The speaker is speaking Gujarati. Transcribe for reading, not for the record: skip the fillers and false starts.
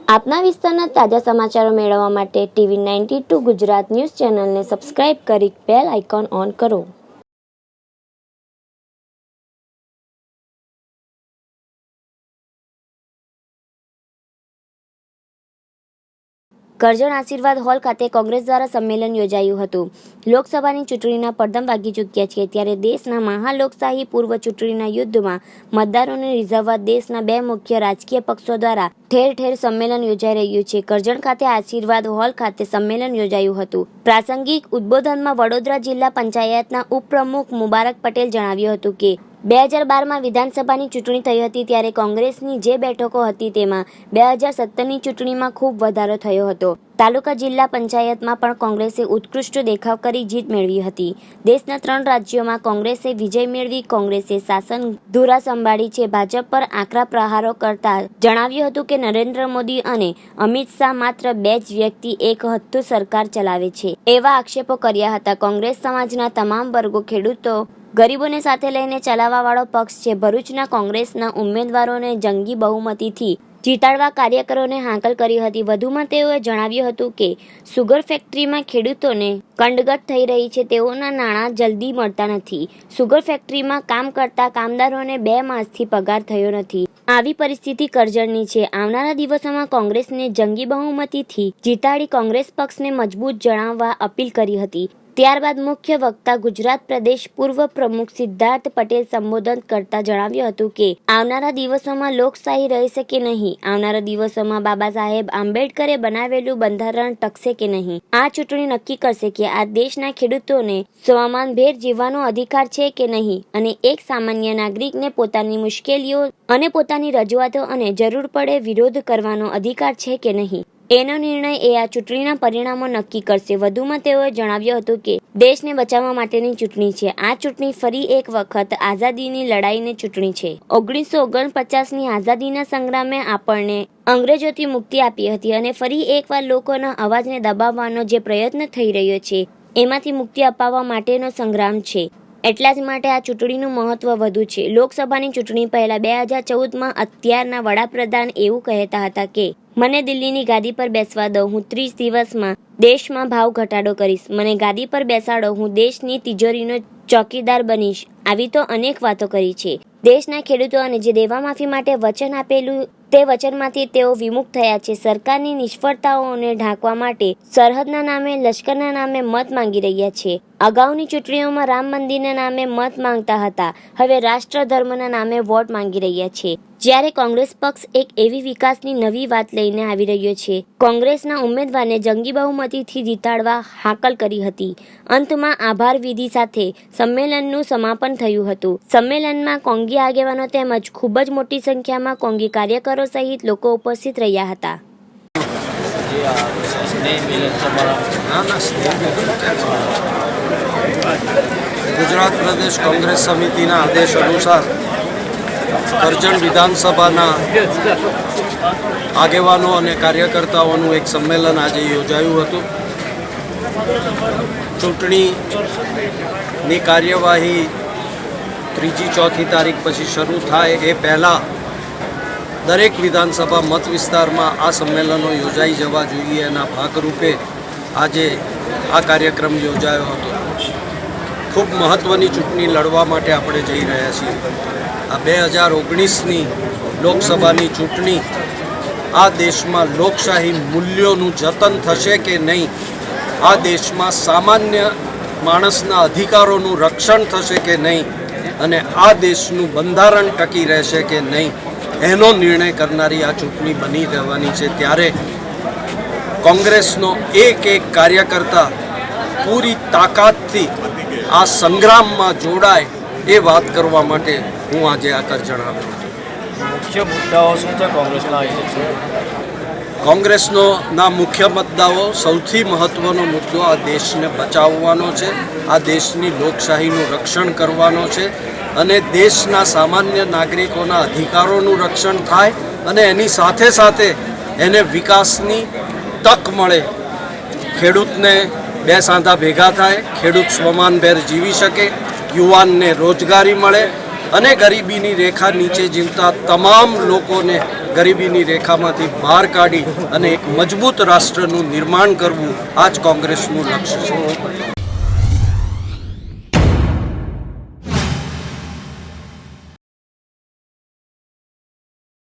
આપના વિસ્તારના તાજા સમાચારો મેળવવા માટે TV92 ગુજરાત ન્યૂઝ ચેનલને સબસ્ક્રાઇબ કરી બેલ આઇકોન ઓન કરો। કરજણ આશીર્વાદ હોલ ખાતે કોંગ્રેસ દ્વારા સંમેલન યોજાયું હતું। લોકસભાની ચૂંટણીના પડધમ વાગી ચૂક્યા છે, ત્યારે દેશના મહાલોકશાહી પૂર્વ ચૂંટણીના યુદ્ધમાં મતદારોને રીઝવવા દેશના બે મુખ્ય રાજકીય પક્ષો દ્વારા ઠેર ઠેર સંમેલન યોજાઈ રહ્યું છે। કરજણ ખાતે આશીર્વાદ હોલ ખાતે સંમેલન યોજાયું હતું। પ્રાસંગિક ઉદ્બોધનમાં વડોદરા જિલ્લા પંચાયતના ઉપપ્રમુખ મુબારક પટેલ જણાવ્યું હતું કે 2012માં વિધાનસભાની ચૂંટણી થઈ હતી, ત્યારે કોંગ્રેસની જે બેઠકો હતી તેમાં 2017ની ચૂંટણીમાં ખૂબ વધારો થયો હતો। તાલુકા જિલ્લા પંચાયતમાં પણ કોંગ્રેસે ઉત્કૃષ્ટ દેખાવ કરી જીત મેળવી હતી। દેશના 3 રાજ્યોમાં કોંગ્રેસે વિજય મેળવી કોંગ્રેસે શાસન ધુરા સંભાળી છે। ભાજપ પર આકરા પ્રહારો કરતા જણાવ્યું હતું કે નરેન્દ્ર મોદી અને અમિત શાહ માત્ર 2 જ વ્યક્તિ એક હથ્થુ સરકાર ચલાવે છે, એવા આક્ષેપો કર્યા હતા। કોંગ્રેસ સમાજના તમામ વર્ગો, ખેડૂતો, ગરીબોને સાથે લઈને ચલાવવાવાળો પક્ષ છે। ભરૂચના કોંગ્રેસના ઉમેદવારોને જંગી બહુમતીથી જીતાડવા કાર્યકરોને હાંકલ કરી હતી। વધુમાં તેઓએ જણાવ્યું હતું કે સુગર ફેક્ટરીમાં ખેડૂતોને કંડગત થઈ રહી છે, તેઓના નાણાં જલ્દી મળતા નથી। સુગર ફેક્ટરીમાં કામ કરતા કામદારોને 2 માસથી પગાર થયો નથી। આવી પરિસ્થિતિ કરજણની છે। આવનારા દિવસોમાં કોંગ્રેસને જંગી બહુમતીથી જીતાડી કોંગ્રેસ પક્ષને મજબૂત જણાવવા અપીલ કરી હતી। ત્યારબાદ મુખ્ય વક્તા ગુજરાત પ્રદેશ પૂર્વ પ્રમુખ સિદ્ધાર્થ પટેલ સંબોધન કરતા જણાવ્યું હતું કે આવનારા દિવસોમાં લોકશાહી રહેશે કે નહીં, આવનારા દિવસોમાં બાબા સાહેબ આંબેડકરે બનાવેલું બંધારણ ટકશે કે નહીં। આ ચૂંટણી નક્કી કરશે કે આ દેશના ખેડૂતોને સ્વમાનભેર જીવવાનો અધિકાર છે કે નહીં, અને એક સામાન્ય નાગરિકને પોતાની મુશ્કેલીઓ અને પોતાની રજૂઆતો અને જરૂર પડે વિરોધ કરવાનો અધિકાર છે કે નહીં, એનો નિર્ણય એ આ ચૂંટણીના પરિણામો નક્કી કરશે। વધુમાં તેઓએ જણાવ્યું હતું કે દેશને બચાવવા માટેની ચૂંટણી છે। આ ચૂંટણી ફરી એક વખત આઝાદીની લડાઈની ચૂંટણી છે। 1949ની આઝાદીના સંગ્રામે આપણને અંગ્રેજોથી મુક્તિ આપી હતી, અને ફરી એકવાર લોકોના અવાજને દબાવવાનો જે પ્રયત્ન થઈ રહ્યો છે એમાંથી મુક્તિ અપાવવા માટેનો સંગ્રામ છે। એટલા જ માટે આ ચૂંટણીનું મહત્વ વધુ છે। લોકસભાની ચૂંટણી પહેલા 2014માં અત્યારના વડાપ્રધાન એવું કહેતા હતા કે મને દિલ્હીની ગાદી પર બેસવા દો, હું 30 દિવસમાં દેશમાં ભાવ ઘટાડો કરીશ, મને ગાદી પર બેસાડો, હું દેશની તિજોરીનો ચોકીદાર બનીશ। આવી તો અનેક વાતો કરી છે। દેશના ખેડૂતોને જે દેવા માફી માટે વચન આપેલું તે વચનમાંથી તેઓ વિમુખ થયા છે। સરકારની નિષ્ફળતાઓને ઢાંકવા માટે સરહદના નામે, લશ્કરના નામે મત માંગી રહ્યા છે। અગાઉની ચૂંટણીઓમાં રામ મંદિરના નામે મત માંગતા હતા, હવે રાષ્ટ્ર ધર્મના નામે વોટ માંગી રહ્યા છે। જ્યારે કોંગ્રેસ પક્ષ એક એવી વિકાસની નવી વાત લઈને આવી રહ્યો છે। કોંગ્રેસના ઉમેદવારને જંગી બહુમતીથી જીતાડવા હાકલ કરી હતી। અંતમાં આભાર વિધિ સાથે સંમેલનનું સમાપન થયું હતું। સંમેલનમાં કોંગી આગેવાનો તેમજ ખૂબ જ મોટી સંખ્યામાં કોંગી કાર્યકરો સહિત લોકો ઉપસ્થિત રહ્યા હતા। ગુજરાત પ્રદેશ કોંગ્રેસ સમિતિના આદેશ અનુસાર કરજણ વિધાનસભાના આગેવાનો અને કાર્યકર્તાઓનું એક સંમેલન આજે યોજાયું હતું। ચૂંટણીની કાર્યવાહી 3જી 4થી તારીખ પછી શરૂ થાય એ પહેલાં દરેક વિધાનસભા મત વિસ્તારમાં આ સંમેલનો યોજાઈ જવા જોઈએ, એના ભાગરૂપે આજે આ કાર્યક્રમ યોજાયો હતો। ખૂબ મહત્ત્વની ચૂંટણી લડવા માટે આપણે જઈ રહ્યા છીએ। આ 2019ની લોકસભાની ચૂંટણી આ દેશમાં લોકશાહી મૂલ્યોનું જતન થશે કે નહીં, આ દેશમાં સામાન્ય માણસના અધિકારોનું રક્ષણ થશે કે નહીં, અને આ દેશનું બંધારણ ટકી રહેશે કે નહીં, એનો નિર્ણય કરનારી આ ચૂંટણી બની રહેવાની છે। ત્યારે કોંગ્રેસનો એક કાર્યકર્તા પૂરી તાકાતથી આ સંગ્રામમાં જોડાય એ વાત કરવા માટે હું આજે આ કરજણ આવ્યો છું। મુખ્ય મુદ્દાઓ શું છે કોંગ્રેસના? કોંગ્રેસના મુખ્ય મુદ્દાઓ, સૌથી મહત્ત્વનો મુદ્દો આ દેશને બચાવવાનો છે, આ દેશની લોકશાહીનું રક્ષણ કરવાનો છે, અને દેશના સામાન્ય નાગરિકોના અધિકારોનું રક્ષણ થાય, અને એની સાથે સાથે એને વિકાસની તક મળે। ખેડૂતને 2 સાંધા ભેગા થાય, ખેડૂત સ્વમાનભેર જીવી શકે, યુવાનને રોજગારી મળે, અને ગરીબીની રેખા નીચે જીવતા તમામ લોકોને ગરીબીની રેખામાંથી બહાર કાઢી અને એક મજબૂત રાષ્ટ્રનું નિર્માણ કરવું આ જ કોંગ્રેસનું લક્ષ્ય છે.